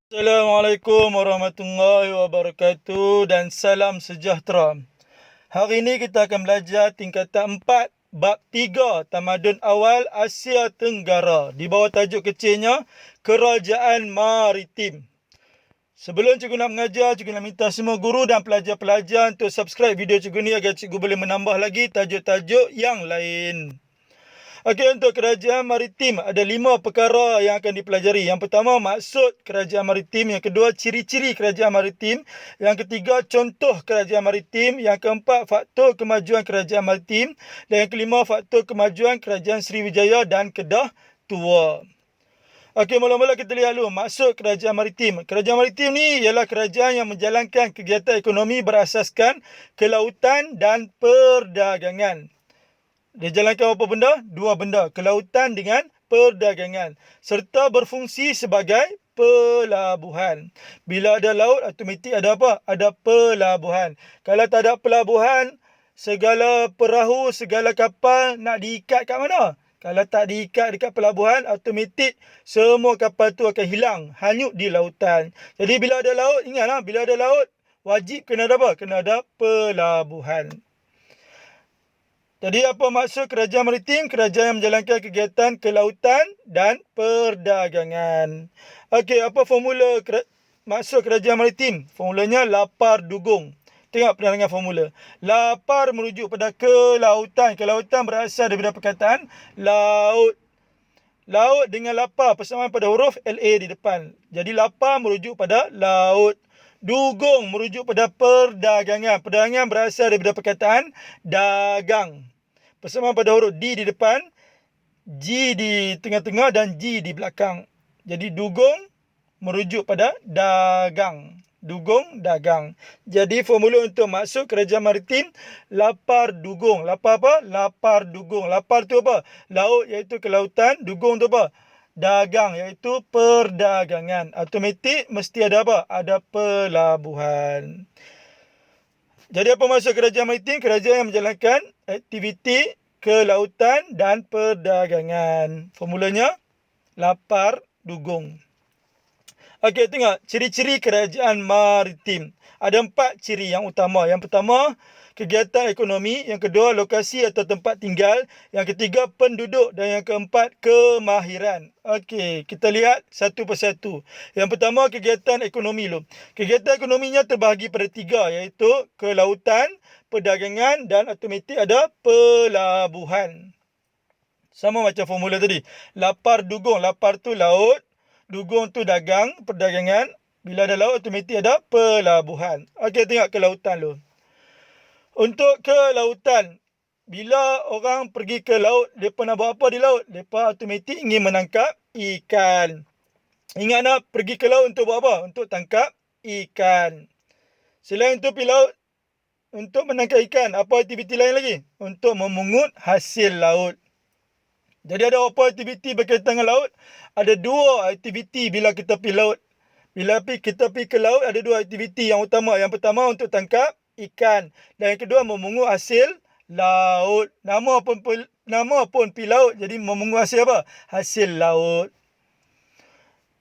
Assalamualaikum warahmatullahi wabarakatuh dan salam sejahtera. Hari ini kita akan belajar tingkatan 4 bab 3 Tamadun Awal Asia Tenggara di bawah tajuk kecilnya Kerajaan Maritim. Sebelum cikgu nak mengajar, cikgu nak minta semua guru dan pelajar-pelajar untuk subscribe video cikgu ni agar cikgu boleh menambah lagi tajuk-tajuk yang lain. Okey, untuk kerajaan maritim ada 5 perkara yang akan dipelajari. Yang pertama, maksud kerajaan maritim. Yang kedua, ciri-ciri kerajaan maritim. Yang ketiga, contoh kerajaan maritim. Yang keempat, faktor kemajuan kerajaan maritim. Dan yang kelima, faktor kemajuan kerajaan Sriwijaya dan Kedah Tua. Okey, mula-mula kita lihat dulu maksud kerajaan maritim. Kerajaan maritim ni ialah kerajaan yang menjalankan kegiatan ekonomi berasaskan kelautan dan perdagangan. Dia jalankan apa benda? 2 benda. Kelautan dengan perdagangan. Serta berfungsi sebagai pelabuhan. Bila ada laut, automatik ada apa? Ada pelabuhan. Kalau tak ada pelabuhan, segala perahu, segala kapal nak diikat kat mana? Kalau tak diikat dekat pelabuhan, automatik semua kapal tu akan hilang. Hanyut di lautan. Jadi bila ada laut, ingatlah, bila ada laut, wajib kena ada apa? Kena ada pelabuhan. Jadi apa maksud kerajaan maritim? Kerajaan yang menjalankan kegiatan kelautan dan perdagangan. Okey, apa formula maksud kerajaan maritim? Formulanya lapar dugung. Tengok pernah dengar formula. Lapar merujuk pada kelautan. Kelautan berasal daripada perkataan laut. Laut dengan lapar persamaan pada huruf LA di depan. Jadi lapar merujuk pada laut. Dugung merujuk pada perdagangan. Perdagangan berasal daripada perkataan dagang. Persamaan pada huruf D di depan, G di tengah-tengah dan G di belakang. Jadi dugung merujuk pada dagang. Dugung, dagang. Jadi formula untuk maksud kerajaan maritim, lapar dugung. Lapar apa? Lapar dugung. Lapar tu apa? Laut iaitu kelautan. Dugung tu apa? Dagang iaitu perdagangan. Automatik mesti ada apa? Ada pelabuhan. Jadi apa maksud kerajaan maritim? Kerajaan yang menjalankan aktiviti kelautan dan perdagangan. Formulanya lapar dugung. Okey, tengok ciri-ciri kerajaan maritim. Ada 4 ciri yang utama. Yang pertama, kegiatan ekonomi. Yang kedua, lokasi atau tempat tinggal. Yang ketiga, penduduk. Dan yang keempat, kemahiran. Okey, kita lihat satu persatu. Yang pertama, kegiatan ekonomi dulu. Kegiatan ekonominya terbahagi pada 3, iaitu kelautan, perdagangan dan automatik ada pelabuhan. Sama macam formula tadi. Lapar dugung. Lapar tu laut. Dugung tu dagang, perdagangan. Bila ada laut, automatik ada pelabuhan. Okey, tengok kelautan dulu. Untuk kelautan, bila orang pergi ke laut, mereka nak buat apa di laut? Mereka automatik ingin menangkap ikan. Ingat nak pergi ke laut untuk buat apa? Untuk tangkap ikan. Selain itu pergi laut untuk menangkap ikan, apa aktiviti lain lagi? Untuk memungut hasil laut. Jadi ada apa aktiviti berkaitan dengan laut? Ada 2 aktiviti bila kita pergi laut. Bila kita pergi ke laut, ada 2 aktiviti yang utama. Yang pertama untuk tangkap ikan. Dan yang kedua memungut hasil laut. Nama pun pergi laut. Jadi memungut hasil apa? Hasil laut.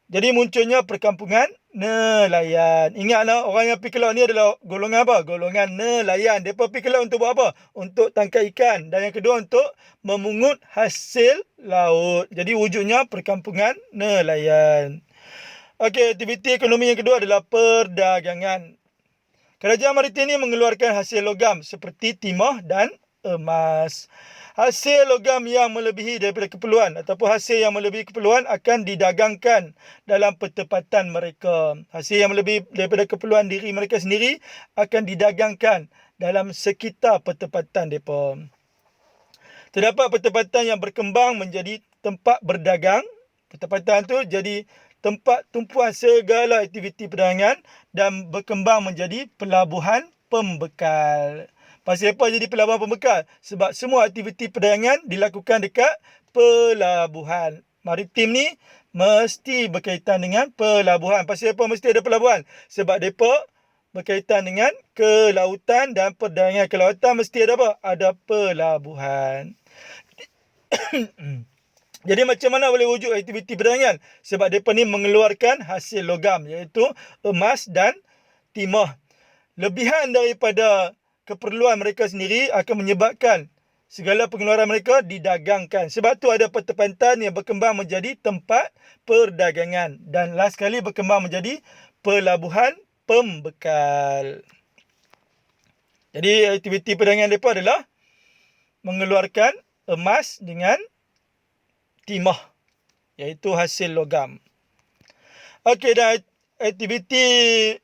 Jadi munculnya perkampungan nelayan. Ingatlah orang yang pergi ke laut ni adalah golongan apa? Golongan nelayan. Mereka pergi ke laut untuk buat apa? Untuk tangkap ikan. Dan yang kedua untuk memungut hasil laut. Jadi wujudnya perkampungan nelayan. Okey, aktiviti ekonomi yang kedua adalah perdagangan. Kerajaan maritim ini mengeluarkan hasil logam seperti timah dan emas. Hasil logam yang melebihi daripada keperluan ataupun hasil yang melebihi keperluan akan didagangkan dalam pertempatan mereka. Hasil yang melebihi daripada keperluan diri mereka sendiri akan didagangkan dalam sekitar pertempatan mereka. Terdapat pertempatan yang berkembang menjadi tempat berdagang. Pertempatan tu jadi tempat tumpuan segala aktiviti perdagangan dan berkembang menjadi pelabuhan pembekal. Pasal apa jadi pelabuhan pembekal? Sebab semua aktiviti perdagangan dilakukan dekat pelabuhan. Maritim ni mesti berkaitan dengan pelabuhan. Pasal apa mesti ada pelabuhan? Sebab mereka berkaitan dengan kelautan dan perdagangan. Kelautan mesti ada apa? Ada pelabuhan. Jadi macam mana boleh wujud aktiviti perdagangan? Sebab mereka ni mengeluarkan hasil logam, iaitu emas dan timah. Lebihan daripada keperluan mereka sendiri akan menyebabkan segala pengeluaran mereka didagangkan. Sebab tu ada pertempatan yang berkembang menjadi tempat perdagangan. Dan last sekali berkembang menjadi pelabuhan pembekal. Jadi aktiviti perdagangan mereka adalah mengeluarkan emas dengan timah, iaitu hasil logam. Okey, dan aktiviti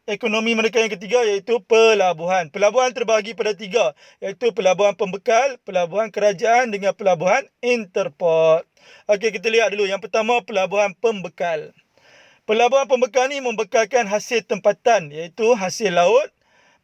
ekonomi mereka yang ketiga iaitu pelabuhan. Pelabuhan terbahagi pada 3, iaitu pelabuhan pembekal, pelabuhan kerajaan dengan pelabuhan interport. Okey, kita lihat dulu. Yang pertama, pelabuhan pembekal. Pelabuhan pembekal ni membekalkan hasil tempatan, iaitu hasil laut,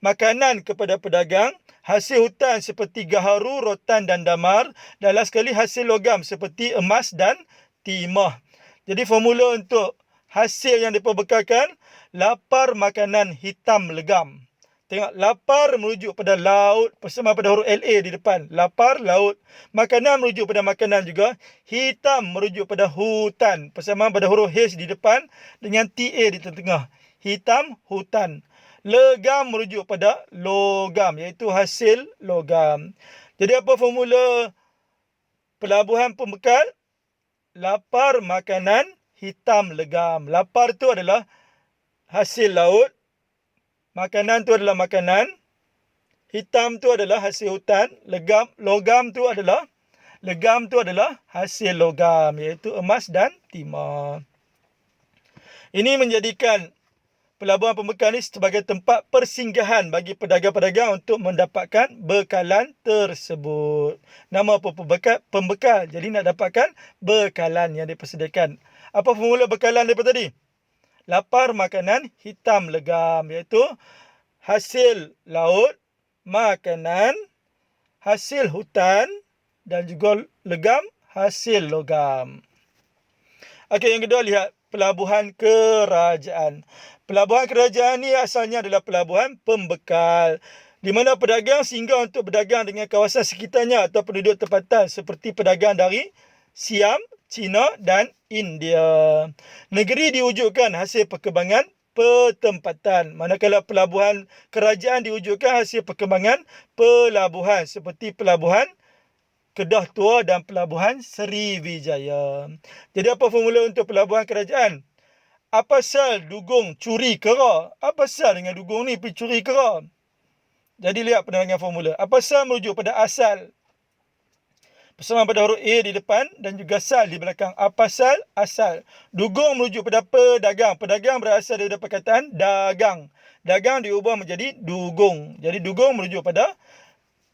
makanan kepada pedagang, hasil hutan seperti gaharu, rotan dan damar, dan last sekali hasil logam seperti emas dan timah. Jadi formula untuk hasil yang diperbekalkan, lapar makanan hitam legam. Tengok, lapar merujuk pada laut, bersama pada huruf LA di depan. Lapar, laut. Makanan merujuk pada makanan juga. Hitam merujuk pada hutan, bersama pada huruf H di depan dengan TA di tengah. Hitam, hutan. Legam merujuk pada logam, iaitu hasil logam. Jadi apa formula pelabuhan pembekal? Lapar makanan hitam legam. Lapar tu adalah hasil laut, makanan tu adalah makanan, hitam tu adalah hasil hutan, legam tu adalah hasil logam, iaitu emas dan timah. Ini menjadikan pelabuhan pembekal ni sebagai tempat persinggahan bagi pedagang-pedagang untuk mendapatkan bekalan tersebut. Nama apa? Pembekal. Jadi nak dapatkan bekalan yang dipersediakan. Apa formula bekalan daripada tadi? Lapar makanan hitam legam, iaitu hasil laut, makanan, hasil hutan dan juga legam, hasil logam. Okey, yang kedua lihat pelabuhan kerajaan. Pelabuhan kerajaan ni asalnya adalah pelabuhan pembekal, di mana pedagang singgah untuk berdagang dengan kawasan sekitarnya atau penduduk tempatan seperti pedagang dari Siam, China dan India. Negeri diwujudkan hasil perkembangan pertempatan, manakala pelabuhan kerajaan diwujudkan hasil perkembangan pelabuhan seperti pelabuhan Kedah Tua dan pelabuhan Sriwijaya. Jadi apa formula untuk pelabuhan kerajaan? Apa sal dugong curi kera? Apa sal dengan dugong ni pergi curi kera? Jadi lihat penerangan formula. Apa sal merujuk pada asal, bersama pada huruf A di depan dan juga sal di belakang. Apa sal? Asal. Dugong merujuk pada pedagang. Pedagang berasal daripada perkataan dagang. Dagang diubah menjadi dugong. Jadi dugong merujuk pada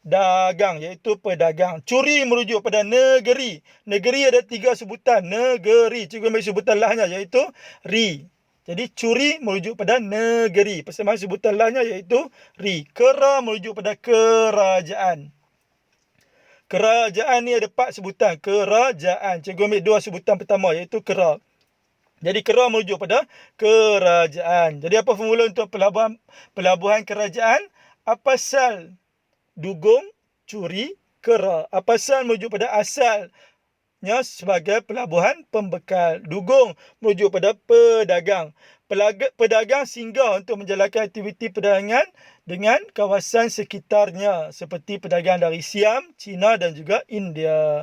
dagang, iaitu pedagang. Curi merujuk pada negeri. Negeri ada 3 sebutan. Negeri. Cikgu ambil sebutan lahnya, iaitu ri. Jadi curi merujuk pada negeri. Persamaan sebutan lahnya iaitu ri. Kera merujuk pada kerajaan. Kerajaan ni ada 4 sebutan. Kerajaan. Cikgu ambil 2 sebutan pertama, iaitu kera. Jadi kera merujuk pada kerajaan. Jadi apa formula untuk pelabuhan kerajaan? Apa sal dugong, curi, kera. Apa sal merujuk pada asalnya sebagai pelabuhan pembekal. Dugong merujuk pada pedagang. Pedagang singgah untuk menjalankan aktiviti perdagangan dengan kawasan sekitarnya seperti pedagang dari Siam, China dan juga India.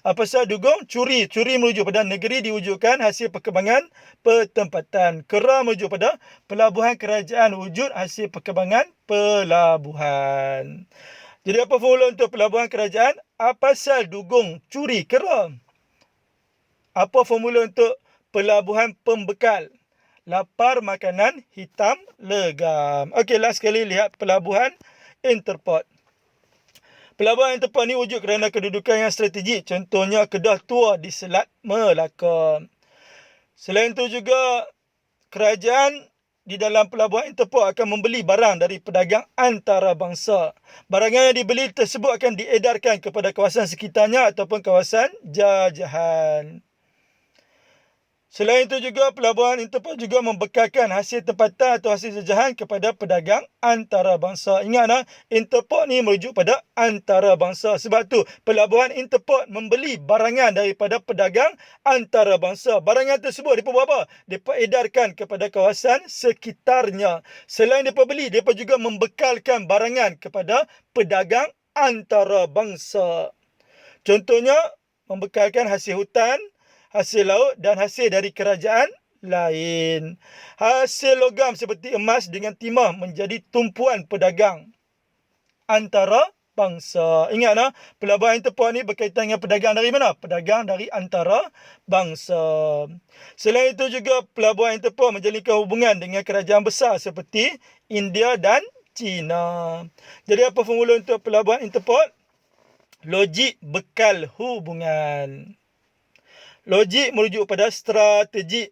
Apa sal dugong? Curi. Curi merujuk pada negeri diwujudkan hasil perkembangan pertempatan. Kera merujuk pada pelabuhan kerajaan wujud hasil perkembangan pelabuhan. Jadi apa formula untuk pelabuhan kerajaan? Apa sal dugong curi kera? Apa formula untuk pelabuhan pembekal? Lapar makanan hitam legam. Okey, last sekali lihat pelabuhan interport. Pelabuhan interport ni wujud kerana kedudukan yang strategik. Contohnya Kedah Tua di Selat Melaka. Selain itu juga kerajaan di dalam pelabuhan interport akan membeli barang dari pedagang antarabangsa. Barang yang dibeli tersebut akan diedarkan kepada kawasan sekitarnya ataupun kawasan jajahan. Selain itu juga, pelabuhan Interport juga membekalkan hasil tempatan atau hasil jajahan kepada pedagang antarabangsa. Ingat, Interport ni merujuk pada antarabangsa. Sebab tu, pelabuhan Interport membeli barangan daripada pedagang antarabangsa. Barangan tersebut, mereka buat apa? Mereka edarkan kepada kawasan sekitarnya. Selain mereka beli, mereka juga membekalkan barangan kepada pedagang antarabangsa. Contohnya, membekalkan hasil hutan, hasil laut dan hasil dari kerajaan lain. Hasil logam seperti emas dengan timah menjadi tumpuan pedagang antarabangsa. Ingat, pelabuhan Interport ni berkaitan dengan pedagang dari mana? Pedagang dari antarabangsa. Selain itu juga, pelabuhan Interport menjalinkan hubungan dengan kerajaan besar seperti India dan China. Jadi apa formula untuk pelabuhan Interport? Logik bekal hubungan. Logik merujuk pada strategi,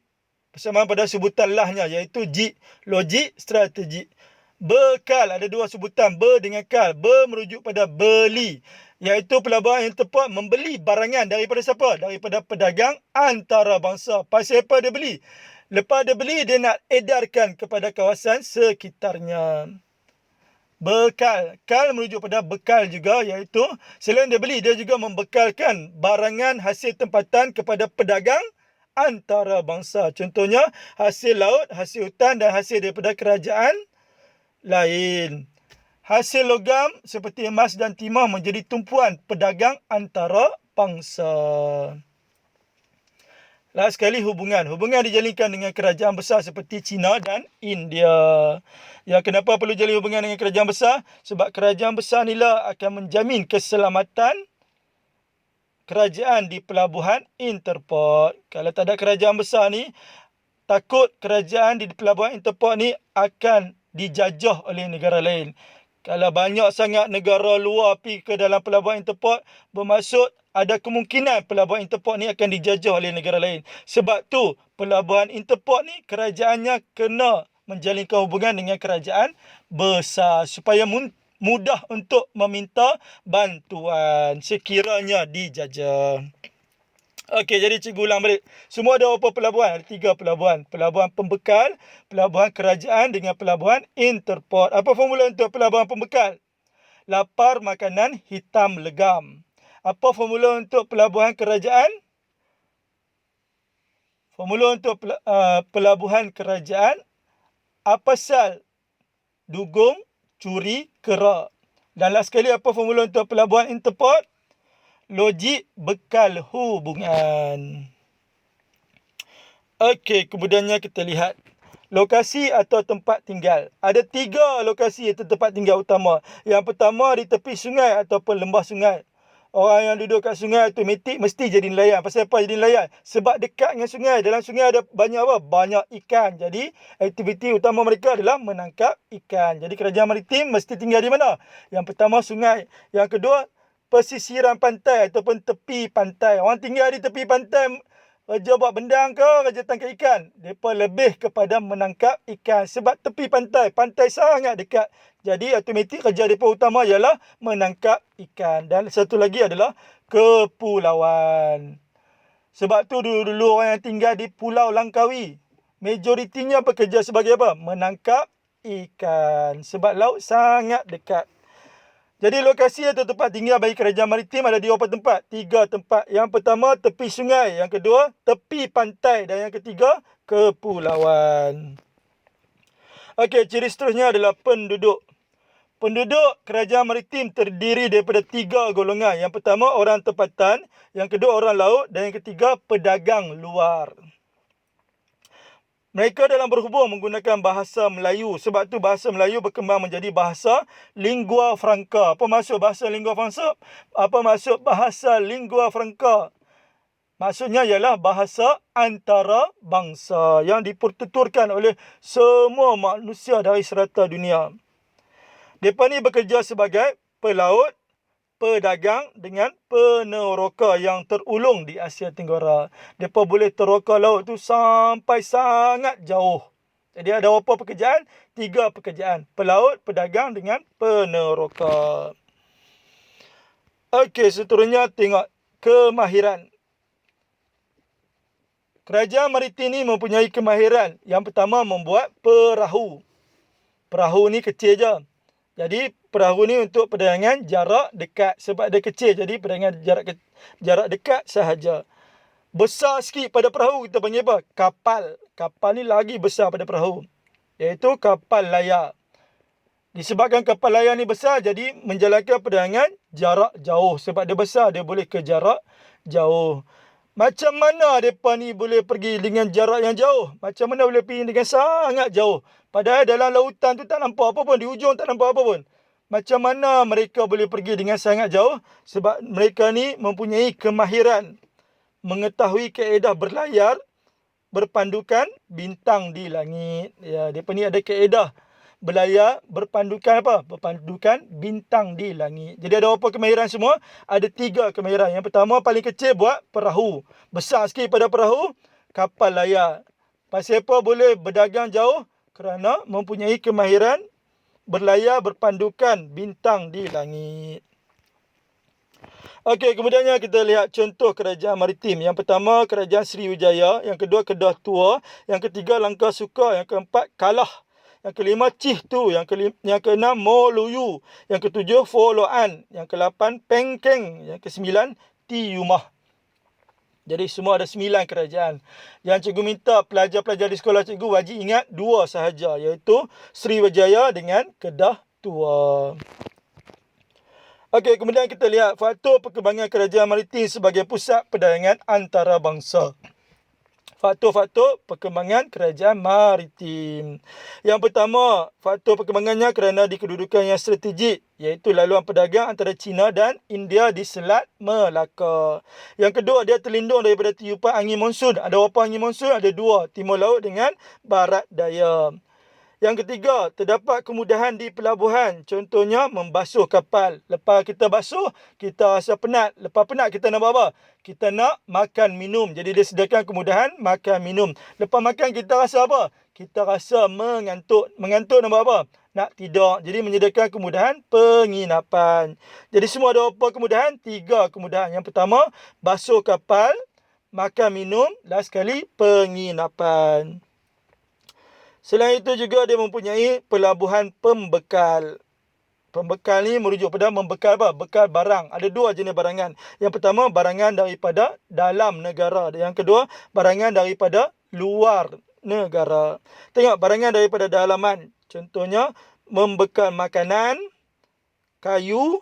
bersamaan pada sebutan lahnya, iaitu logik strategik. Bekal ada dua sebutan, ber dengan kal. Ber merujuk pada beli, iaitu pelabuhan Interport membeli barangan daripada siapa? Daripada pedagang antarabangsa. Pasal apa dia beli? Lepas dia beli, dia nak edarkan kepada kawasan sekitarnya. Bekal. Kal merujuk pada bekal juga, iaitu selain dia beli, dia juga membekalkan barangan hasil tempatan kepada pedagang antarabangsa. Contohnya, hasil laut, hasil hutan dan hasil daripada kerajaan lain. Hasil logam seperti emas dan timah menjadi tumpuan pedagang antarabangsa. Last sekali, hubungan. Hubungan dijalinkan dengan kerajaan besar seperti China dan India. Ya, kenapa perlu jalin hubungan dengan kerajaan besar? Sebab kerajaan besar inilah akan menjamin keselamatan kerajaan di pelabuhan Interport. Kalau tak ada kerajaan besar ni, takut kerajaan di pelabuhan Interport ni akan dijajah oleh negara lain. Kalau banyak sangat negara luar pergi ke dalam pelabuhan Interport, bermaksud ada kemungkinan pelabuhan Interport ni akan dijajah oleh negara lain. Sebab tu, pelabuhan Interport ni kerajaannya kena menjalinkan hubungan dengan kerajaan besar supaya mudah untuk meminta bantuan sekiranya dijajah. Okey, jadi cikgu ulang balik. Semua ada berapa pelabuhan? Ada 3 pelabuhan. Pelabuhan pembekal, pelabuhan kerajaan dengan pelabuhan Interport. Apa formula untuk pelabuhan pembekal? Lapar makanan hitam legam. Apa formula untuk pelabuhan kerajaan? Formula untuk pelabuhan kerajaan, apasal dugong curi kera. Dan last sekali, apa formula untuk pelabuhan Interport? Logik bekal hubungan. Okey, kemudiannya kita lihat lokasi atau tempat tinggal. Ada 3 lokasi atau tempat tinggal utama. Yang pertama, di tepi sungai ataupun lembah sungai. Orang yang duduk kat sungai automatik mesti jadi nelayan. Pasal apa jadi nelayan? Sebab dekat dengan sungai. Dalam sungai ada banyak apa? Banyak ikan. Jadi aktiviti utama mereka adalah menangkap ikan. Jadi kerajaan maritim mesti tinggal di mana? Yang pertama, sungai. Yang kedua, pesisiran pantai ataupun tepi pantai. Orang tinggal di tepi pantai, kerja buat bendang ke, kerja tangkap ikan. Mereka lebih kepada menangkap ikan. Sebab tepi pantai, pantai sangat dekat. Jadi automatik kerja mereka utama ialah menangkap ikan. Dan satu lagi adalah kepulauan. Sebab tu dulu-dulu orang yang tinggal di Pulau Langkawi, majoritinya bekerja sebagai apa? Menangkap ikan. Sebab laut sangat dekat. Jadi lokasi atau tempat tinggal bagi kerajaan maritim ada 2 tempat. 3 tempat. Yang pertama, tepi sungai. Yang kedua, tepi pantai. Dan yang ketiga, kepulauan. Okey, ciri seterusnya adalah penduduk. Penduduk kerajaan maritim terdiri daripada 3 golongan. Yang pertama, orang tempatan. Yang kedua, orang laut. Dan yang ketiga, pedagang luar. Mereka dalam berhubung menggunakan bahasa Melayu. Sebab tu bahasa Melayu berkembang menjadi bahasa lingua franca. Apa maksud bahasa lingua franca? Apa maksud bahasa lingua franca? Maksudnya ialah bahasa antarabangsa yang dipertuturkan oleh semua manusia dari serata dunia. Mereka ni bekerja sebagai pelaut, pedagang dengan peneroka yang terulung di Asia Tenggara. Mereka boleh teroka laut tu sampai sangat jauh. Jadi ada berapa pekerjaan? 3 pekerjaan. Pelaut, pedagang dengan peneroka. Okey, seterusnya tengok kemahiran. Kerajaan maritim ni mempunyai kemahiran. Yang pertama, membuat perahu. Perahu ni kecil je. Jadi perahu ni untuk perdagangan jarak dekat. Sebab dia kecil, jadi perdagangan jarak dekat sahaja. Besar sikit pada perahu kita panggil apa? Kapal. Kapal ni lagi besar pada perahu, iaitu kapal layar. Disebabkan kapal layar ni besar, jadi menjalankan perdagangan jarak jauh. Sebab dia besar, dia boleh ke jarak jauh. Macam mana mereka ni boleh pergi dengan jarak yang jauh? Macam mana boleh pergi dengan sangat jauh? Padahal dalam lautan tu tak nampak apa pun. Di ujung tak nampak apa pun. Macam mana mereka boleh pergi dengan sangat jauh? Sebab mereka ni mempunyai kemahiran mengetahui kaedah berlayar berpandukan bintang di langit. Ya, mereka ni ada kaedah berlayar berpandukan apa? Berpandukan bintang di langit. Jadi ada apa kemahiran semua? Ada 3 kemahiran. Yang pertama, paling kecil buat perahu. Besar sikit pada perahu, kapal layar. Pasal apa boleh berdagang jauh? Kerana mempunyai kemahiran berlayar berpandukan bintang di langit. Okey, kemudiannya kita lihat contoh kerajaan maritim. Yang pertama, kerajaan Sriwijaya. Yang kedua, Kedah Tua. Yang ketiga, Langkah Suka. Yang keempat, Kalah. Yang kelima, Cihtu. Yang keenam, Moluyu. Yang ketujuh, Foloan. Yang ke-8, Pengkeng. Yang ke-9, Tiyumah. Jadi semua ada 9 kerajaan. Yang cikgu minta pelajar-pelajar di sekolah cikgu wajib ingat 2 sahaja, iaitu Sriwijaya dengan Kedah Tua. Okey, kemudian kita lihat faktor perkembangan kerajaan maritim sebagai pusat perdagangan antarabangsa. Faktor-faktor perkembangan kerajaan maritim. Yang pertama, faktor perkembangannya kerana di kedudukan yang strategik, iaitu laluan pedagang antara China dan India di Selat Melaka. Yang kedua, dia terlindung daripada tiupan angin monsun. Ada berapa angin monsun? Ada 2, timur laut dengan barat daya. Yang ketiga, terdapat kemudahan di pelabuhan. Contohnya, membasuh kapal. Lepas kita basuh, kita rasa penat. Lepas penat, kita nak buat apa? Kita nak makan, minum. Jadi, dia sediakan kemudahan makan, minum. Lepas makan, kita rasa apa? Kita rasa mengantuk. Mengantuk nak buat apa? Nak tidur. Jadi, menyediakan kemudahan penginapan. Jadi, semua ada apa kemudahan? 3 kemudahan. Yang pertama, basuh kapal, makan, minum. Last sekali, penginapan. Selain itu juga dia mempunyai pelabuhan pembekal. Pembekal ni merujuk pada membekal apa? Bekal barang. Ada 2 jenis barangan. Yang pertama, barangan daripada dalam negara. Yang kedua, barangan daripada luar negara. Tengok, barangan daripada dalaman. Contohnya, membekal makanan, kayu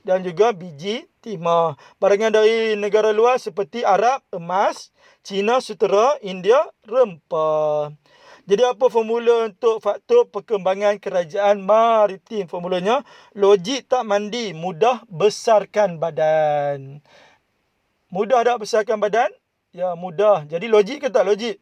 dan juga biji timah. Barangan dari negara luar seperti Arab, emas, China, sutera, India, rempah. Jadi apa formula untuk faktor perkembangan kerajaan maritim? Formulanya, logik tak mandi, mudah besarkan badan. Mudah tak besarkan badan? Ya, mudah. Jadi logik ke tak logik?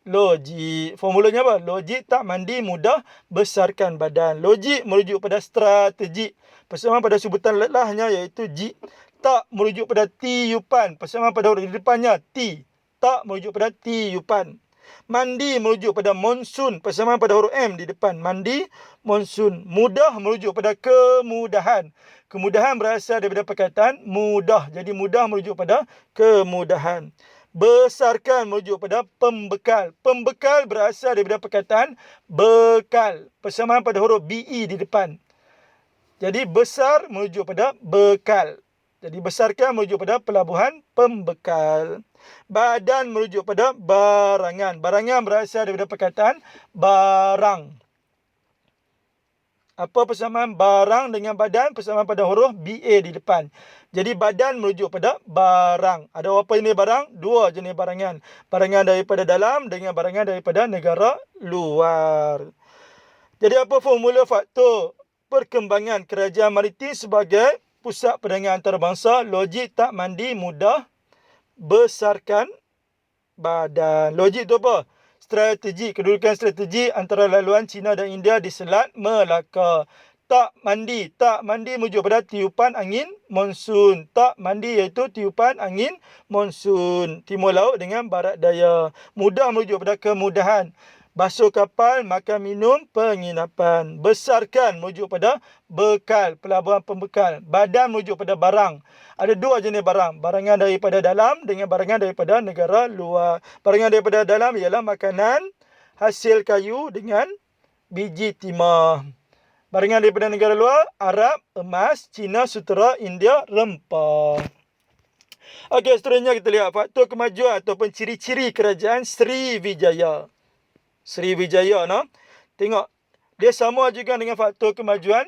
Logik. Formulanya apa? Logik tak mandi, mudah besarkan badan. Logik merujuk pada strategik. Persamaan pada sebutan lelahnya iaitu G. Tak merujuk pada tiupan. Persamaan pada huruf di depannya T. Tak merujuk pada tiupan. Mandi merujuk pada monsun. Persamaan pada huruf M di depan. Mandi, monsun. Mudah merujuk pada kemudahan. Kemudahan berasal daripada perkataan mudah. Jadi mudah merujuk pada kemudahan. Besarkan merujuk pada pembekal. Pembekal berasal daripada perkataan bekal. Persamaan pada huruf BE di depan. Jadi besar merujuk pada bekal. Jadi besarkan merujuk pada pelabuhan pembekal. Badan merujuk pada barangan. Barangan berasal daripada perkataan barang. Apa persamaan barang dengan badan? Persamaan pada huruf BA di depan. Jadi badan merujuk pada barang. Ada berapa jenis barang? 2 jenis barangan. Barangan daripada dalam dengan barangan daripada negara luar. Jadi apa formula faktor perkembangan kerajaan maritim sebagai pusat perdagangan antarabangsa? Logik tak mandi, mudah besarkan badan. Logik tu apa? Strategi, kedudukan strategi antara laluan China dan India di Selat Melaka. Tak mandi. Tak mandi merujuk pada tiupan angin monsun. Tak mandi iaitu tiupan angin monsun. Timur laut dengan barat daya. Mudah merujuk pada kemudahan. Basuh kapal, makan minum, penginapan. Besarkan merujuk pada bekal, pelabuhan pembekal. Badan merujuk pada barang. Ada dua jenis barang. Barangan daripada dalam dengan barangan daripada negara luar. Barangan daripada dalam ialah makanan, hasil kayu dengan biji timah. Barangan daripada negara luar, Arab, emas, Cina, sutera, India, rempah. Okey, seterusnya kita lihat faktor kemajuan ataupun ciri-ciri kerajaan Sriwijaya. Sriwijaya, no? Tengok, dia sama juga dengan faktor kemajuan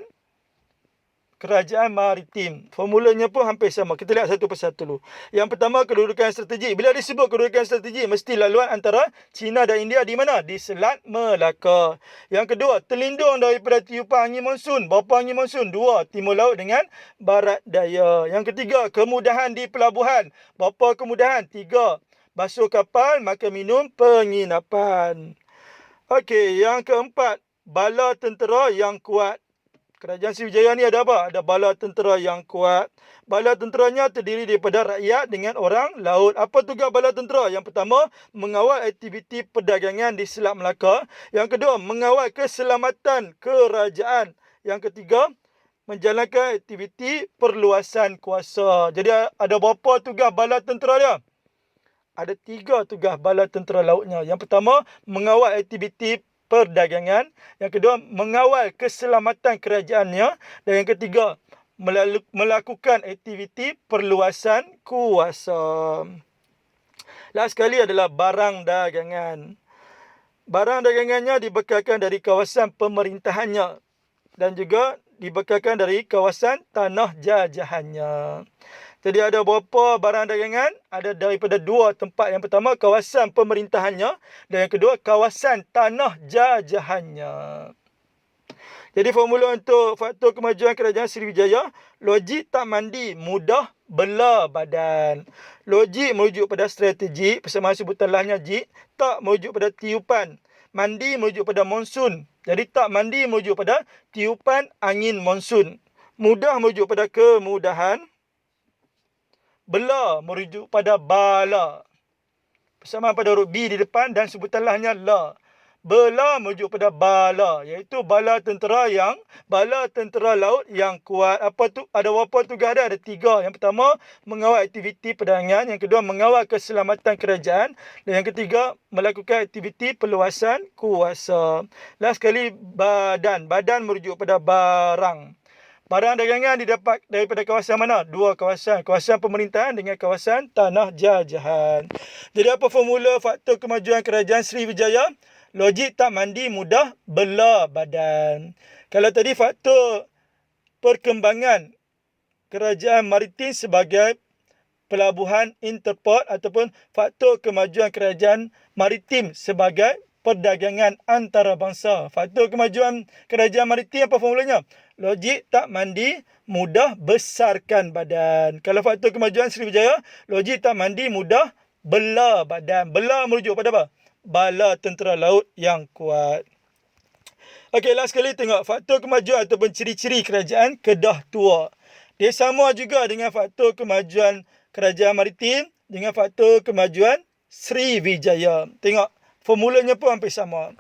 kerajaan maritim. Formulanya pun hampir sama. Kita lihat satu persatu dulu. Yang pertama, kedudukan strategik. Bila disebut kedudukan strategik, mesti laluan antara China dan India di mana? Di Selat Melaka. Yang kedua, terlindung daripada tiupan angin monsun. Berapa angin monsun? 2, timur laut dengan barat daya. Yang ketiga, kemudahan di pelabuhan. Berapa kemudahan? 3, basuh kapal, makan minum, penginapan. Okey, yang keempat, bala tentera yang kuat. Kerajaan Sriwijaya ni ada apa? Ada bala tentera yang kuat. Bala tenteranya terdiri daripada rakyat dengan orang laut. Apa tugas bala tentera? Yang pertama, mengawal aktiviti perdagangan di Selat Melaka. Yang kedua, mengawal keselamatan kerajaan. Yang ketiga, menjalankan aktiviti perluasan kuasa. Jadi ada berapa tugas bala tentera dia? Ada 3 tugas bala tentera lautnya. Yang pertama, mengawal aktiviti perdagangan. Yang kedua, mengawal keselamatan kerajaannya. Dan yang ketiga, melakukan aktiviti perluasan kuasa. Last sekali adalah barang dagangan. Barang dagangannya dibekalkan dari kawasan pemerintahannya dan juga dibekalkan dari kawasan tanah jajahannya. Jadi ada berapa barang dagangan? Ada daripada 2 tempat. Yang pertama, kawasan pemerintahannya. Dan yang kedua, kawasan tanah jajahannya. Jadi formula untuk faktor kemajuan kerajaan Sriwijaya, logik tak mandi, mudah bela badan. Logik merujuk pada strategi, persamaan sebutan lahnya jik. Tak merujuk pada tiupan. Mandi merujuk pada monsun. Jadi tak mandi merujuk pada tiupan angin monsun. Mudah merujuk pada kemudahan. Bela merujuk pada bala. Persamaan pada huruf B di depan dan sebutan lahnya la. Bela merujuk pada bala, iaitu bala tentera laut yang kuat. Apa tu? Ada berapa tugas dia? Ada 3. Yang pertama, mengawal aktiviti perdagangan. Yang kedua, mengawal keselamatan kerajaan. Dan yang ketiga, melakukan aktiviti perluasan kuasa. Last sekali, badan. Badan merujuk pada barang. Barang dagangan didapat daripada kawasan mana? 2 kawasan. Kawasan pemerintahan dengan kawasan tanah jajahan. Jadi apa formula faktor kemajuan kerajaan Sriwijaya? Logik tak mandi, mudah bela badan. Kalau tadi faktor perkembangan kerajaan maritim sebagai pelabuhan interport ataupun faktor kemajuan kerajaan maritim sebagai perdagangan antarabangsa. Faktor kemajuan kerajaan maritim apa formulanya? Logik tak mandi, mudah besarkan badan. Kalau faktor kemajuan Sriwijaya, logik tak mandi, mudah bela badan. Bela merujuk pada apa? Bala tentera laut yang kuat. Okey, last sekali tengok faktor kemajuan ataupun ciri-ciri kerajaan Kedah Tua. Dia sama juga dengan faktor kemajuan kerajaan maritim dengan faktor kemajuan Sriwijaya. Tengok, formulanya pun hampir sama.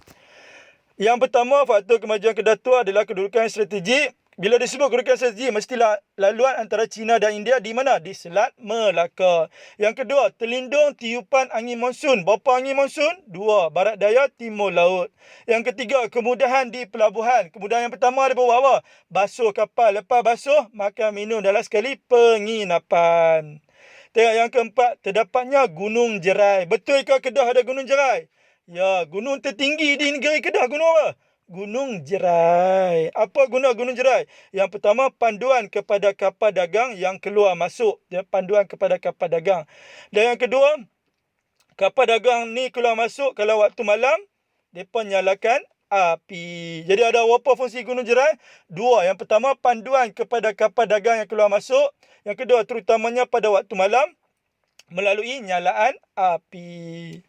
Yang pertama, faktor kemajuan Kedah Tua adalah kedudukan strategik. Bila disebut kedudukan strategik, mestilah laluan antara China dan India di mana? Di Selat Melaka. Yang kedua, terlindung tiupan angin monsun. Berapa angin monsun? 2, barat daya, timur laut. Yang ketiga, kemudahan di pelabuhan. Kemudahan yang pertama ada bawa apa? Basuh kapal. Lepas basuh, makan minum. Dalam sekali, penginapan. Tengok yang keempat, terdapatnya Gunung Jerai. Betul ke Kedah ada Gunung Jerai? Ya, gunung tertinggi di negeri Kedah, gunung apa? Gunung Jerai. Apa guna Gunung Jerai? Yang pertama, panduan kepada kapal dagang yang keluar masuk. Ya, panduan kepada kapal dagang. Dan yang kedua, kapal dagang ni keluar masuk kalau waktu malam, mereka nyalakan api. Jadi ada apa fungsi Gunung Jerai? 2. Yang pertama, panduan kepada kapal dagang yang keluar masuk. Yang kedua, terutamanya pada waktu malam, melalui nyalaan api.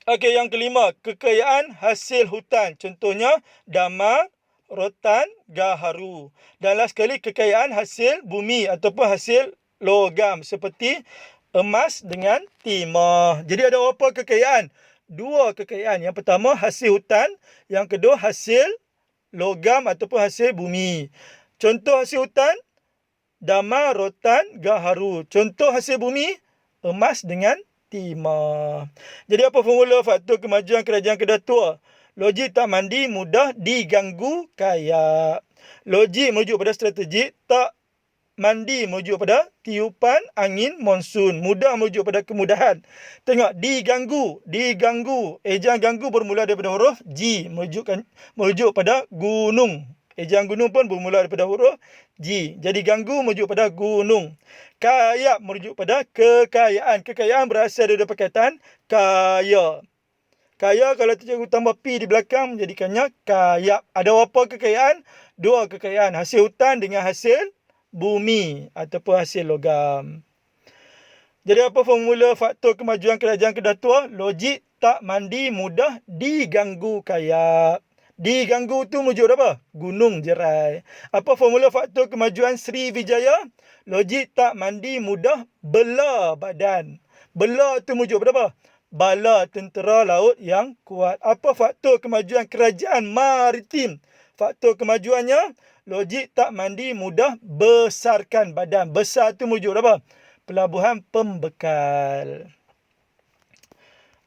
Okey, yang kelima, kekayaan hasil hutan. Contohnya, damar, rotan, gaharu. Dan last sekali, kekayaan hasil bumi ataupun hasil logam seperti emas dengan timah. Jadi ada apa kekayaan? dua kekayaan. Yang pertama hasil hutan, yang kedua hasil logam ataupun hasil bumi. Contoh hasil hutan, dama, rotan, gaharu. Contoh hasil bumi, emas dengan timah. Jadi apa formula faktor kemajuan kerajaan Kedah tua? Logik tak mandi, mudah diganggu kaya. Logik merujuk pada strategi, tak mandi merujuk pada tiupan angin monsun. Mudah merujuk pada kemudahan. Tengok, diganggu. Ejaan ganggu bermula daripada huruf G, merujuk pada gunung. Ejaan gunung pun bermula daripada huruf G. Jadi ganggu merujuk pada gunung. Kaya merujuk pada kekayaan. Kekayaan berasal daripada perkataan kaya. Kaya kalau cikgu tambah P di belakang menjadikannya kaya. Ada berapa kekayaan? Dua kekayaan. Hasil hutan dengan hasil bumi ataupun hasil logam. Jadi apa formula faktor kemajuan kerajaan Kedah tua? Logik tak mandi mudah diganggu kaya. Diganggu tu merujuk apa? Gunung Jerai. Apa formula faktor kemajuan Sriwijaya? Logik tak mandi mudah bela badan. Bela tu merujuk pada apa? Bala tentera laut yang kuat. Apa faktor kemajuan kerajaan maritim? Faktor kemajuannya, logik tak mandi mudah besarkan badan. Besar tu merujuk apa? Pelabuhan pembekal.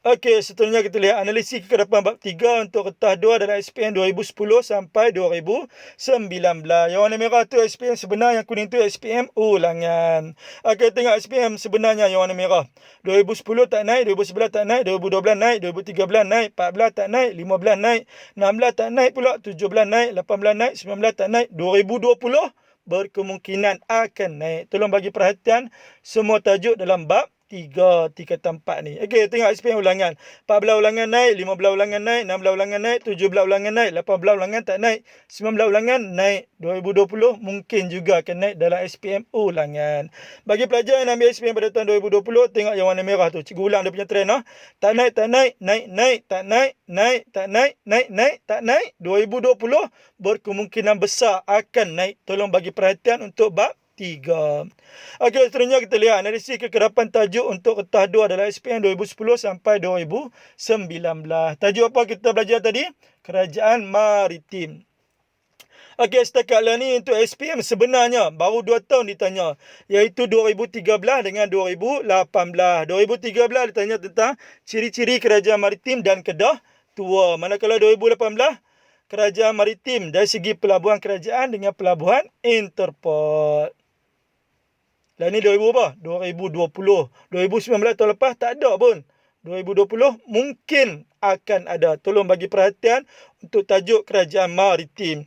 Okey, seterusnya kita lihat analisis kekerapan bab 3 untuk kertas 2 dalam SPM 2010 sampai 2019. Yang warna merah tu SPM sebenar, yang kuning tu SPM ulangan. Okey, tengok SPM sebenarnya yang warna merah. 2010 tak naik, 2011 tak naik, 2012 naik, 2013 naik, 14 tak naik, 15 naik, 16 tak naik pula, 17 naik, 18 naik, 19 tak naik, 2020 berkemungkinan akan naik. Tolong bagi perhatian semua tajuk dalam bab 3 tingkatan 4 ni. Okey, tengok SPM ulangan. 14 ulangan naik, 15 ulangan naik, 16 ulangan naik, 17 ulangan naik, 18 ulangan tak naik, 19 ulangan naik. 2020 mungkin juga akan naik dalam SPM ulangan. Bagi pelajar yang ambil SPM pada tahun 2020, tengok yang warna merah tu. Cikgu ulang dia punya trend ah. Tak naik, tak naik, naik, tak naik, tak naik, tak naik. 2020 berkemungkinan besar akan naik. Tolong bagi perhatian untuk bab 3. Okey, seterusnya kita lihat analisis kekerapan tajuk untuk kertas 2 adalah SPM 2010 sampai 2019. Tajuk apa kita belajar tadi? Kerajaan maritim. Okey, setakat lah ni untuk SPM sebenarnya baru 2 tahun ditanya, iaitu 2013 dengan 2018. 2013 ditanya tentang ciri-ciri kerajaan maritim dan Kedah tua. Manakala 2018 kerajaan maritim dari segi pelabuhan kerajaan dengan pelabuhan interport. Dan ni 2000 apa? 2020. 2019 tahun lepas tak ada pun. 2020 mungkin akan ada. Tolong bagi perhatian untuk tajuk kerajaan maritim.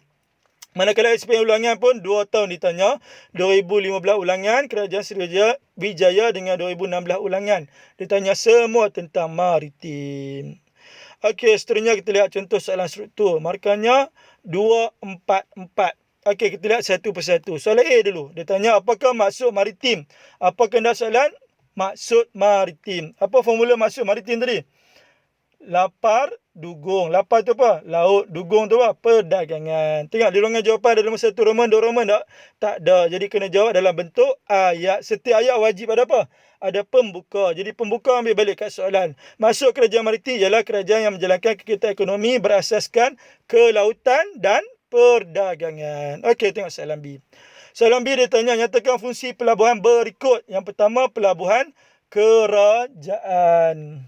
Manakala SPM ulangan pun 2 tahun ditanya. 2015 ulangan kerajaan Sriwijaya dengan 2016 ulangan. Ditanya semua tentang maritim. Okey, seterusnya kita lihat contoh soalan struktur. Markahnya 244. Okey, kita lihat satu persatu. Soalan A dulu. Dia tanya apakah maksud maritim? Apa kehendak soalan? Maksud maritim. Apa formula maksud maritim tadi? Lapar, dugung. Lapar tu apa? Laut. Dugung tu apa? Perdagangan. Tengok di ruangan jawapan ada nombor 1 Roman, 2 Roman tak? Tak ada. Jadi kena jawab dalam bentuk ayat. Setiap ayat wajib ada apa? Ada pembuka. Jadi pembuka ambil balik kat soalan. Maksud kerajaan maritim ialah kerajaan yang menjalankan kegiatan ekonomi berasaskan kelautan dan perdagangan. Okey, tengok soalan B. Soalan B dia tanya, nyatakan fungsi pelabuhan berikut. Yang pertama, pelabuhan kerajaan.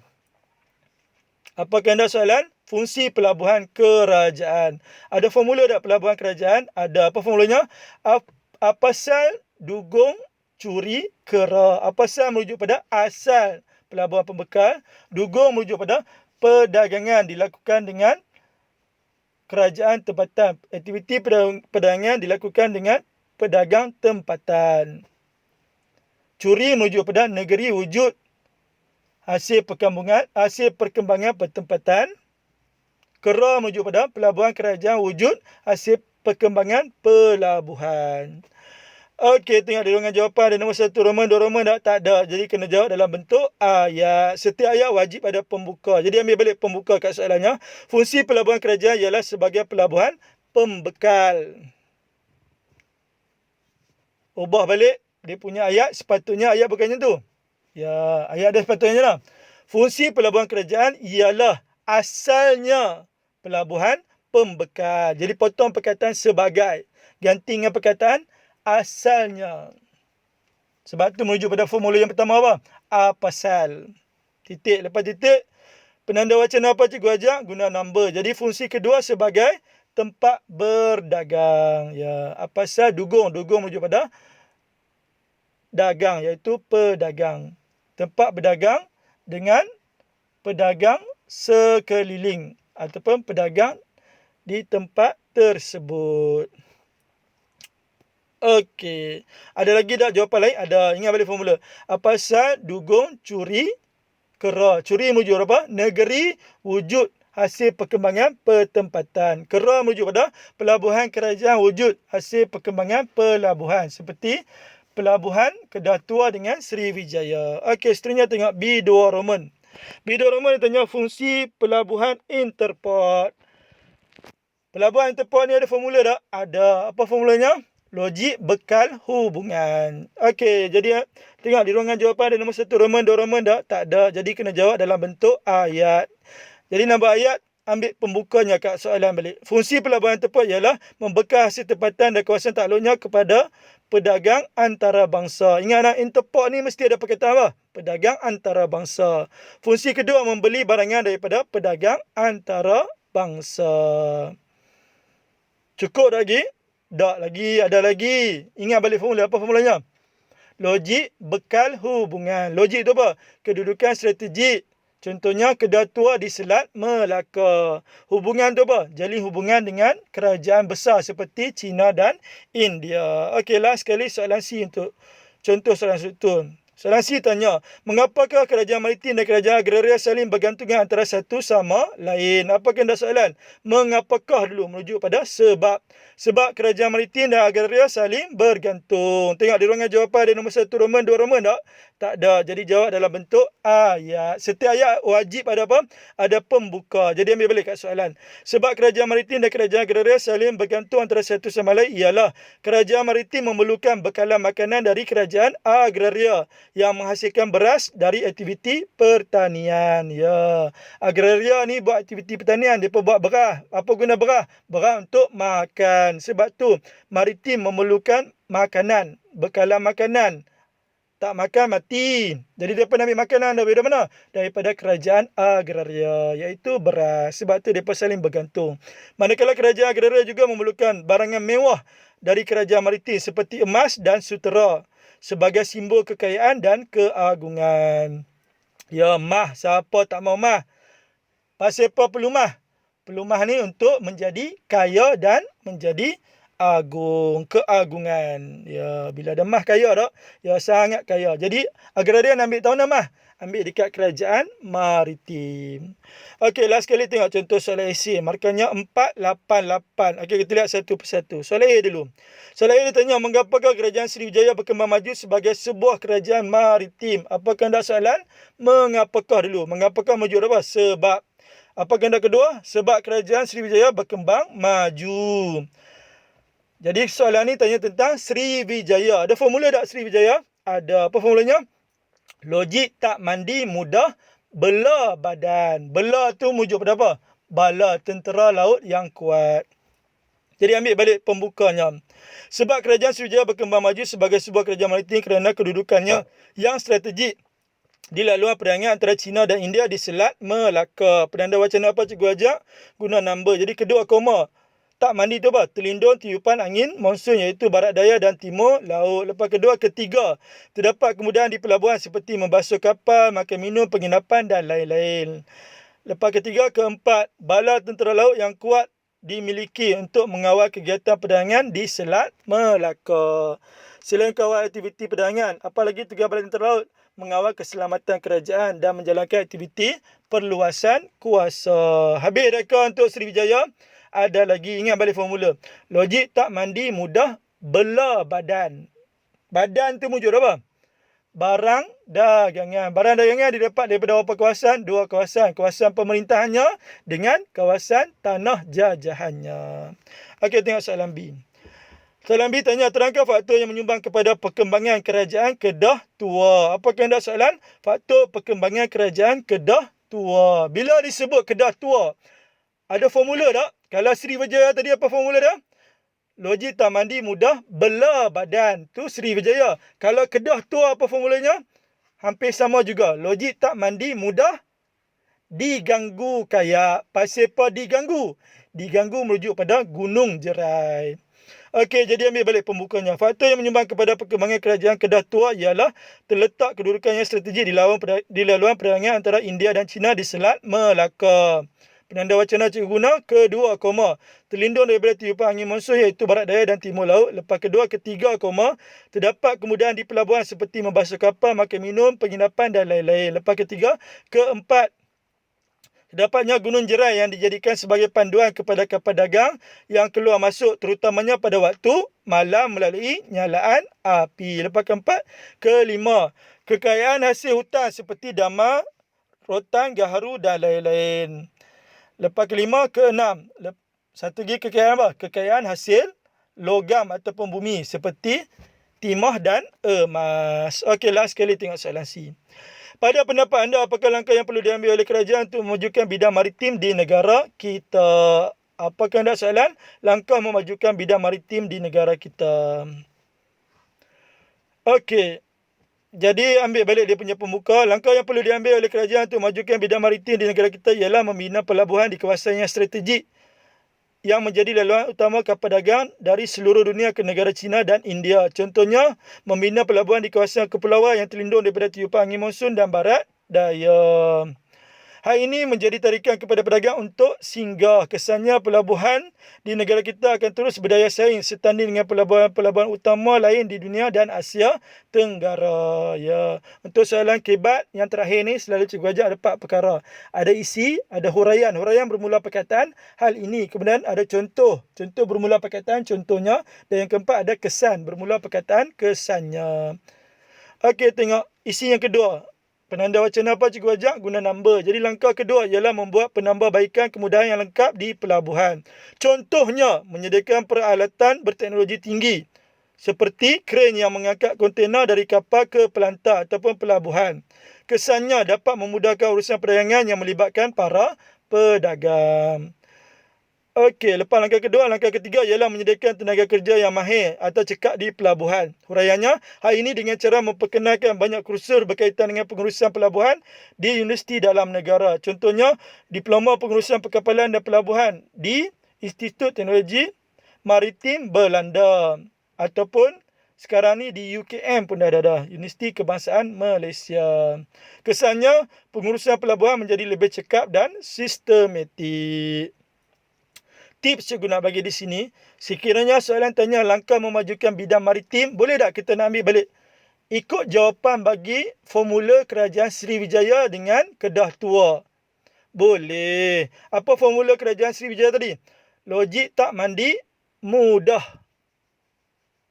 Apa kehendak soalan? Fungsi pelabuhan kerajaan. Ada formula tak pelabuhan kerajaan? Ada. Apa formulanya? Apa asal dugung curi kera? Apa asal merujuk pada asal pelabuhan pembekal? Dugung merujuk pada perdagangan dilakukan dengan kerajaan tempatan. Aktiviti perdagangan dilakukan dengan pedagang tempatan. Curi merujuk pada negeri wujud hasil perkembangan pertempatan. Kera merujuk pada pelabuhan kerajaan wujud hasil perkembangan pelabuhan. Okey, tengok di ruangan jawapan ada nombor 1 Roman, 2 Roman tak ada. Jadi kena jawab dalam bentuk ayat. Setiap ayat wajib ada pembuka. Jadi ambil balik pembuka kat soalannya. Fungsi pelabuhan kerajaan ialah sebagai pelabuhan pembekal. Ubah balik dia punya ayat, sepatutnya ayat bukannya tu. Ya, ayat dah sepatutnya lah. Fungsi pelabuhan kerajaan ialah asalnya pelabuhan pembekal. Jadi potong perkataan sebagai, ganti dengan perkataan asalnya. Sebab tu menuju pada formula yang pertama apa? A pasal. Titik, lepas titik penanda wacana apa cikgu ajar? Guna number. Jadi fungsi kedua sebagai tempat berdagang. Ya, A pasal dugong. Dugong menuju pada dagang, iaitu pedagang. Tempat berdagang dengan pedagang sekeliling ataupun pedagang di tempat tersebut. Okey. Ada lagi tak jawapan lain? Ada. Ingat balik formula. Apa pasal dugong curi kera. Curi menuju apa? Negeri wujud hasil perkembangan pertempatan. Kera menuju pada pelabuhan kerajaan wujud hasil perkembangan pelabuhan. Seperti Pelabuhan Kedah Tua dengan Sriwijaya. Okey, seterusnya tengok B2 Roman. B2 Roman tanya fungsi pelabuhan interport. Pelabuhan interport ni ada formula tak? Ada. Apa formulanya? Logik bekal hubungan. Okey, jadi tengok di ruangan jawapan ada nombor 1 Roman, 2 Roman tak? Tak ada. Jadi kena jawab dalam bentuk ayat. Jadi nombor ayat, ambil pembukanya kat soalan balik. Fungsi pelabuhan interport ialah membekal hasil tempatan dan kawasan takluknya kepada pedagang antarabangsa. Ingat nak, interport ni mesti ada perkataan apa? Pedagang antarabangsa. Fungsi kedua, membeli barangan daripada pedagang antarabangsa. Cukup tak lagi? Tak lagi, ada lagi. Ingat balik formula. Apa formulanya? Logik bekal hubungan. Logik tu apa? Kedudukan strategik. Contohnya Kedah Tua di Selat Melaka. Hubungan tu apa? Jalin hubungan dengan kerajaan besar seperti China dan India. Okey, last sekali soalan C untuk contoh soalan struktur. Soalan C tanya, mengapakah kerajaan maritim dan kerajaan agraria saling bergantungan antara satu sama lain? Apa kehendak soalan? Mengapakah dulu merujuk pada sebab. Sebab kerajaan maritim dan agraria saling bergantung. Tengok di ruangan jawapan ada nombor 1 Roman, 2 Roman tak? Tak ada. Jadi jawab dalam bentuk ayat. Setiap ayat wajib ada apa? Ada pembuka. Jadi ambil balik kat soalan. Sebab kerajaan maritim dan kerajaan agraria saling bergantung antara satu sama lain ialah kerajaan maritim memerlukan bekalan makanan dari kerajaan agraria yang menghasilkan beras dari aktiviti pertanian. Ya, agraria ni buat aktiviti pertanian, depa buat beras. Apa guna beras? Beras untuk makan. Sebab tu maritim memerlukan makanan, bekalan makanan. Tak makan mati. Jadi depa nak ambil makanan dari mana? Daripada kerajaan agraria, iaitu beras. Sebab tu depa saling bergantung. Manakala kerajaan agraria juga memerlukan barangan mewah dari kerajaan maritim seperti emas dan sutera sebagai simbol kekayaan dan keagungan. Ya, mah. Siapa tak mau mah? Pasal apa perlu mah? Perlu mah ni untuk menjadi kaya dan menjadi agung, keagungan. Ya, bila ada mah kaya tak? Ya, sangat kaya. Jadi agraria nak ambil tahu nama mah? Ambil dekat kerajaan maritim. Okey, last sekali tengok contoh soalan esei. Markahnya 488. Okey, kita lihat satu persatu. Soalan A dulu. Soalan A dia tanya, mengapakah kerajaan Sriwijaya berkembang maju sebagai sebuah kerajaan maritim? Apa kehendak soalan? Mengapakah dulu? Mengapakah maju apa? Sebab. Apa kehendak kedua? Sebab kerajaan Sriwijaya berkembang maju. Jadi soalan ni tanya tentang Sriwijaya. Ada formula tak Sriwijaya? Ada. Apa formulanya? Logik tak mandi mudah bela badan. Bela tu mujuk pada apa? Bala, tentera laut yang kuat. Jadi ambil balik pembukanya. Sebab kerajaan Sriwijaya berkembang maju sebagai sebuah kerajaan maritim kerana kedudukannya yang strategik di laluan perdagangan antara China dan India di Selat Melaka. Penanda wacana apa cikgu ajak? Guna number. Jadi kedua koma. Tak mandi tu apa? Terlindung tiupan angin monsun iaitu barat daya dan timur laut. Lepas kedua, ketiga. Terdapat kemudahan di pelabuhan seperti membasuh kapal, makan minum, penginapan dan lain-lain. Lepas ketiga, keempat. Bala tentera laut yang kuat dimiliki untuk mengawal kegiatan perdagangan di Selat Melaka. Selain kawal aktiviti perdagangan, apalagi tugas bala tentera laut? Mengawal keselamatan kerajaan dan menjalankan aktiviti perluasan kuasa. Habis reka untuk Sriwijaya. Ada lagi, ingat balik formula. Logik tak mandi mudah bela badan. Badan tu wujud apa? Barang dagangan. Barang dagangan didapat daripada berapa kawasan? 2 kawasan. Kawasan pemerintahannya dengan kawasan tanah jajahannya. Okey, tengok soalan B. Soalan B tanya, terangkan faktor yang menyumbang kepada perkembangan kerajaan Kedah Tua. Apa kehendak soalan? Faktor perkembangan kerajaan Kedah Tua. Bila disebut Kedah Tua, ada formula tak? Kalau Srivijaya tadi apa formula dia? Logik tak mandi mudah bela badan. Tu Srivijaya. Kalau Kedah Tua apa formulanya? Hampir sama juga. Logik tak mandi mudah diganggu kayak. Pasal apa diganggu? Diganggu merujuk pada Gunung Jerai. Okey, jadi ambil balik pembukanya. Faktor yang menyumbang kepada perkembangan kerajaan Kedah Tua ialah terletak kedudukan yang strategik di laluan perangan antara India dan China di Selat Melaka. Penanda wacana cikgu guna. Kedua, koma. Terlindung daripada tiupan angin monsun iaitu barat daya dan timur laut. Lepas kedua, ketiga, koma. Terdapat kemudahan di pelabuhan seperti membasuh kapal, makan minum, penginapan dan lain-lain. Lepas ketiga, keempat. Terdapatnya Gunung Jerai yang dijadikan sebagai panduan kepada kapal dagang yang keluar masuk terutamanya pada waktu malam melalui nyalaan api. Lepas keempat, kelima. Kekayaan hasil hutan seperti dama, rotan, gaharu dan lain-lain. Lepas kelima, keenam. Satu lagi kekayaan apa? Kekayaan hasil logam ataupun bumi seperti timah dan emas. Okey, last sekali tengok soalan C. Pada pendapat anda, apakah langkah yang perlu diambil oleh kerajaan untuk memajukan bidang maritim di negara kita? Apa kehendak soalan? Langkah memajukan bidang maritim di negara kita. Okey. Jadi ambil balik dia punya pembuka. Langkah yang perlu diambil oleh kerajaan untuk memajukan bidang maritim di negara kita ialah membina pelabuhan di kawasan yang strategik yang menjadi laluan utama kapal dagang dari seluruh dunia ke negara China dan India. Contohnya, membina pelabuhan di kawasan kepulauan yang terlindung daripada tiupan angin monsun dan barat daya. Hal ini menjadi tarikan kepada pedagang untuk singgah. Kesannya pelabuhan di negara kita akan terus berdaya saing setanding dengan pelabuhan-pelabuhan utama lain di dunia dan Asia Tenggara. Ya. Untuk soalan kebat yang terakhir ni selalu cikgu ajar ada 4 perkara. Ada isi, ada huraian. Huraian bermula perkataan hal ini. Kemudian ada contoh. Contoh bermula perkataan contohnya. Dan yang keempat ada kesan. Bermula perkataan kesannya. Okey, tengok isi yang kedua. Penanda wacana apa cikgu ajak? Guna number. Jadi langkah kedua ialah membuat penambahbaikan kemudahan yang lengkap di pelabuhan. Contohnya, menyediakan peralatan berteknologi tinggi. Seperti kren yang mengangkat kontena dari kapal ke pelantar ataupun pelabuhan. Kesannya dapat memudahkan urusan perdagangan yang melibatkan para pedagang. Okey, lepas langkah kedua, langkah ketiga ialah menyediakan tenaga kerja yang mahir atau cekap di pelabuhan. Huraiannya, hal ini dengan cara memperkenalkan banyak kursus berkaitan dengan pengurusan pelabuhan di universiti dalam negara. Contohnya, Diploma Pengurusan Perkapalan dan Pelabuhan di Institut Teknologi Maritim Belanda. Ataupun sekarang ni di UKM pun dah ada, Universiti Kebangsaan Malaysia. Kesannya, pengurusan pelabuhan menjadi lebih cekap dan sistematik. Tips cikgu nak bagi di sini, sekiranya soalan tanya langkah memajukan bidang maritim, boleh tak kita nak ambil balik? Ikut jawapan bagi formula kerajaan Srivijaya dengan Kedah Tua. Boleh. Apa formula kerajaan Srivijaya tadi? Logik tak mandi, mudah.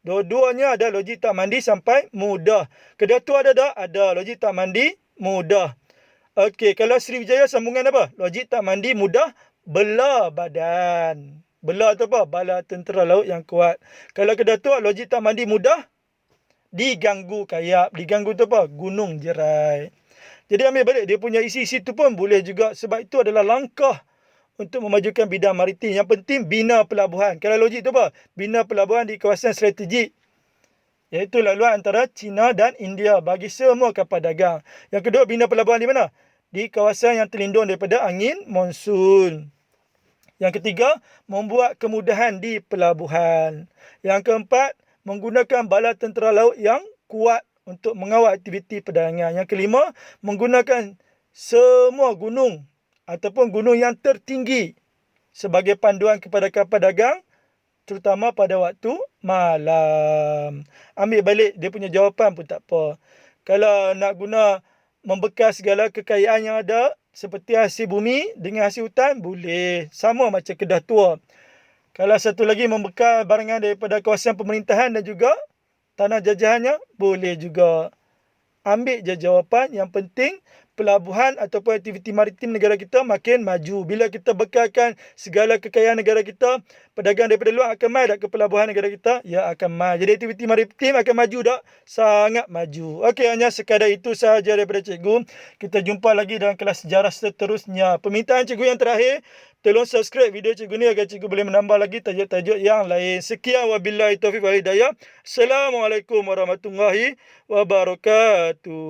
Dua-duanya ada logik tak mandi sampai mudah. Kedah Tua ada tak? Ada. Logik tak mandi, mudah. Okey, kalau Srivijaya sambungan apa? Logik tak mandi, mudah. Bela badan. Bela tu apa? Bala tentera laut yang kuat. Kalau Kedah Tua, logik tak mandi mudah. Diganggu kayap. Diganggu tu apa? Gunung Jerai. Jadi ambil balik dia punya isi-isi tu pun boleh juga. Sebab itu adalah langkah untuk memajukan bidang maritim. Yang penting bina pelabuhan. Kalau logik tu apa? Bina pelabuhan di kawasan strategik. Iaitu laluan antara China dan India bagi semua kapal dagang. Yang kedua, bina pelabuhan di mana? Di kawasan yang terlindung daripada angin monsun. Yang ketiga, membuat kemudahan di pelabuhan. Yang keempat, menggunakan bala tentera laut yang kuat untuk mengawal aktiviti perdagangan. Yang kelima, menggunakan semua gunung ataupun gunung yang tertinggi sebagai panduan kepada kapal dagang, terutama pada waktu malam. Ambil balik dia punya jawapan pun tak apa. Kalau nak guna membekas segala kekayaan yang ada seperti hasil bumi dengan hasil hutan, boleh. Sama macam Kedah Tua. Kalau satu lagi membekal barangan daripada kawasan pemerintahan dan juga tanah jajahannya, boleh juga. Ambil je jawapan. Yang penting pelabuhan ataupun aktiviti maritim negara kita makin maju. Bila kita bekalkan segala kekayaan negara kita, pedagang daripada luar akan mai tak ke pelabuhan negara kita? Ya, akan mai. Jadi aktiviti maritim akan maju tak? Sangat maju. Okey, hanya sekadar itu sahaja daripada cikgu. Kita jumpa lagi dalam kelas sejarah seterusnya. Permintaan cikgu yang terakhir, tolong subscribe video cikgu ni agar cikgu boleh menambah lagi tajuk-tajuk yang lain. Sekian, wabillahi taufiq wal hidayah. Assalamualaikum warahmatullahi wabarakatuh.